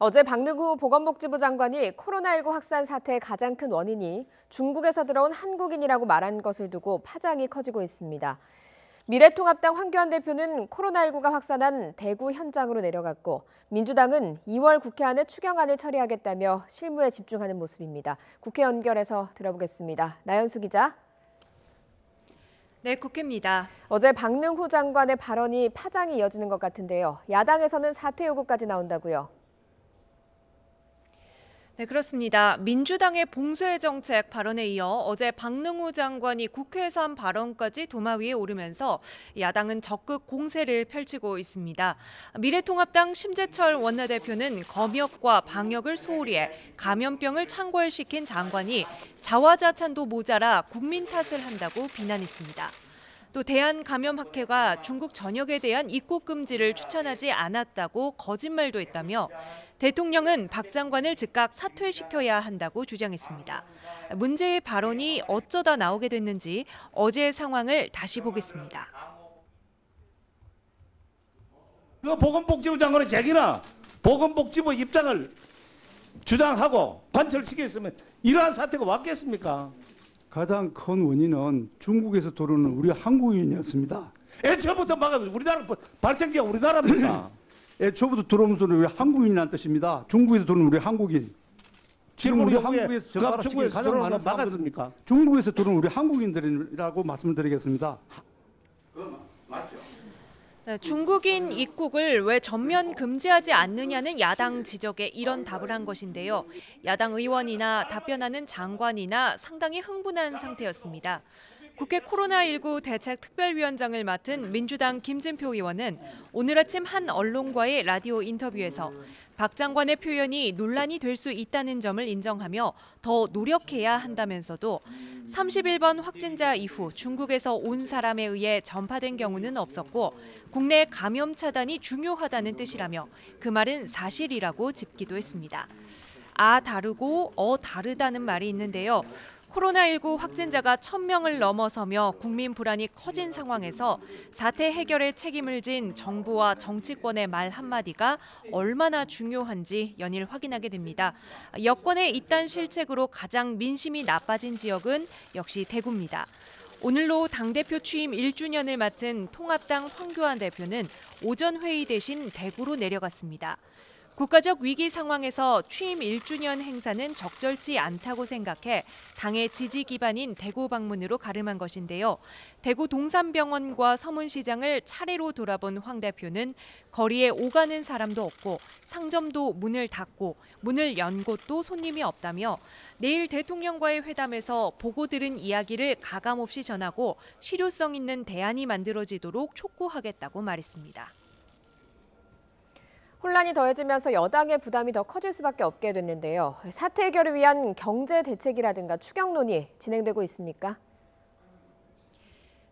어제 박능후 보건복지부 장관이 코로나19 확산 사태의 가장 큰 원인이 중국에서 들어온 한국인이라고 말한 것을 두고 파장이 커지고 있습니다. 미래통합당 황교안 대표는 코로나19가 확산한 대구 현장으로 내려갔고 민주당은 2월 국회 안에 추경안을 처리하겠다며 실무에 집중하는 모습입니다. 국회 연결해서 들어보겠습니다. 나연수 기자. 네, 국회입니다. 어제 박능후 장관의 발언이 파장이 이어지는 것 같은데요. 야당에서는 사퇴 요구까지 나온다고요. 네, 그렇습니다. 민주당의 봉쇄 정책 발언에 이어 어제 박능후 장관이 국회에서 한 발언까지 도마 위에 오르면서 야당은 적극 공세를 펼치고 있습니다. 미래통합당 심재철 원내대표는 검역과 방역을 소홀히 해 감염병을 창궐시킨 장관이 자화자찬도 모자라 국민 탓을 한다고 비난했습니다. 또 대한감염학회가 중국 전역에 대한 입국 금지를 추천하지 않았다고 거짓말도 했다며 대통령은 박 장관을 즉각 사퇴시켜야 한다고 주장했습니다. 문제의 발언이 어쩌다 나오게 됐는지 어제의 상황을 다시 보겠습니다. 보건복지부 장관은 자기나 보건복지부 입장을 주장하고 관철시켰으면 이러한 사태가 왔겠습니까? 가장 큰 원인은 중국에서 들어오는 우리 한국인이었습니다. 애초부터 우리나라 발생지가 우리나라입니까? 애초부터 들어오면서 우리 한국인이라는 뜻입니다. 중국에서 들어오는 우리 한국인. 지금 우리 한국에서 전파를 가장 많은 막았습니까? 중국에서 들어오는 우리 한국인들이라고 말씀을 드리겠습니다. 네, 중국인 입국을 왜 전면 금지하지 않느냐는 야당 지적에 이런 답을 한 것인데요. 야당 의원이나 답변하는 장관이나 상당히 흥분한 상태였습니다. 국회 코로나19 대책특별위원장을 맡은 민주당 김진표 의원은 오늘 아침 한 언론과의 라디오 인터뷰에서 박 장관의 표현이 논란이 될 수 있다는 점을 인정하며 더 노력해야 한다면서도 31번 확진자 이후 중국에서 온 사람에 의해 전파된 경우는 없었고 국내 감염 차단이 중요하다는 뜻이라며 그 말은 사실이라고 짚기도 했습니다. 다르고 다르다는 말이 있는데요. 코로나19 확진자가 1,000명을 넘어서며 국민 불안이 커진 상황에서 사태 해결에 책임을 진 정부와 정치권의 말 한마디가 얼마나 중요한지 연일 확인하게 됩니다. 여권의 이딴 실책으로 가장 민심이 나빠진 지역은 역시 대구입니다. 오늘로 당대표 취임 1주년을 맡은 통합당 황교안 대표는 오전 회의 대신 대구로 내려갔습니다. 국가적 위기 상황에서 취임 1주년 행사는 적절치 않다고 생각해 당의 지지 기반인 대구 방문으로 가름한 것인데요. 대구 동산병원과 서문시장을 차례로 돌아본 황 대표는 거리에 오가는 사람도 없고 상점도 문을 닫고 문을 연 곳도 손님이 없다며 내일 대통령과의 회담에서 보고 들은 이야기를 가감없이 전하고 실효성 있는 대안이 만들어지도록 촉구하겠다고 말했습니다. 혼란이 더해지면서 여당의 부담이 더 커질 수밖에 없게 됐는데요. 사태 해결을 위한 경제 대책이라든가 추경 논의 진행되고 있습니까?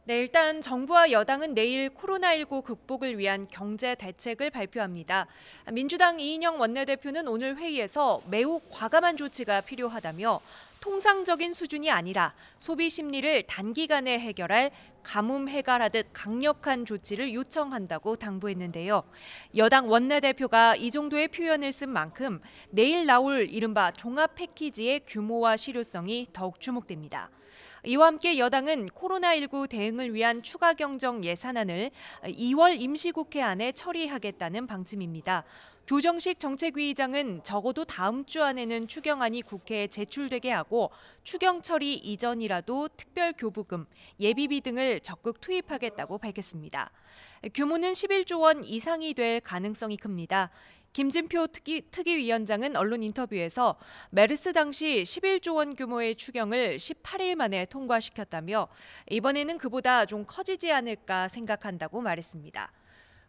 네, 일단 정부와 여당은 내일 코로나19 극복을 위한 경제 대책을 발표합니다. 민주당 이인영 원내대표는 오늘 회의에서 매우 과감한 조치가 필요하다며 통상적인 수준이 아니라 소비 심리를 단기간에 해결할 가뭄 해갈하듯 강력한 조치를 요청한다고 당부했는데요. 여당 원내대표가 이 정도의 표현을 쓴 만큼 내일 나올 이른바 종합 패키지의 규모와 실효성이 더욱 주목됩니다. 이와 함께 여당은 코로나19 대응을 위한 추가 경정 예산안을 2월 임시국회 안에 처리하겠다는 방침입니다. 조정식 정책위의장은 적어도 다음 주 안에는 추경안이 국회에 제출되게 하고 추경 처리 이전이라도 특별교부금, 예비비 등을 적극 투입하겠다고 밝혔습니다. 규모는 11조 원 이상이 될 가능성이 큽니다. 김진표 특위위원장은 언론 인터뷰에서 메르스 당시 11조 원 규모의 추경을 18일 만에 통과시켰다며 이번에는 그보다 좀 커지지 않을까 생각한다고 말했습니다.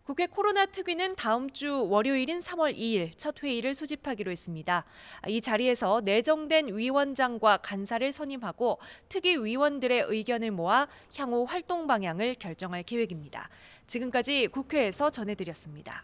국회 코로나 특위는 다음 주 월요일인 3월 2일 첫 회의를 소집하기로 했습니다. 이 자리에서 내정된 위원장과 간사를 선임하고 특위위원들의 의견을 모아 향후 활동 방향을 결정할 계획입니다. 지금까지 국회에서 전해드렸습니다.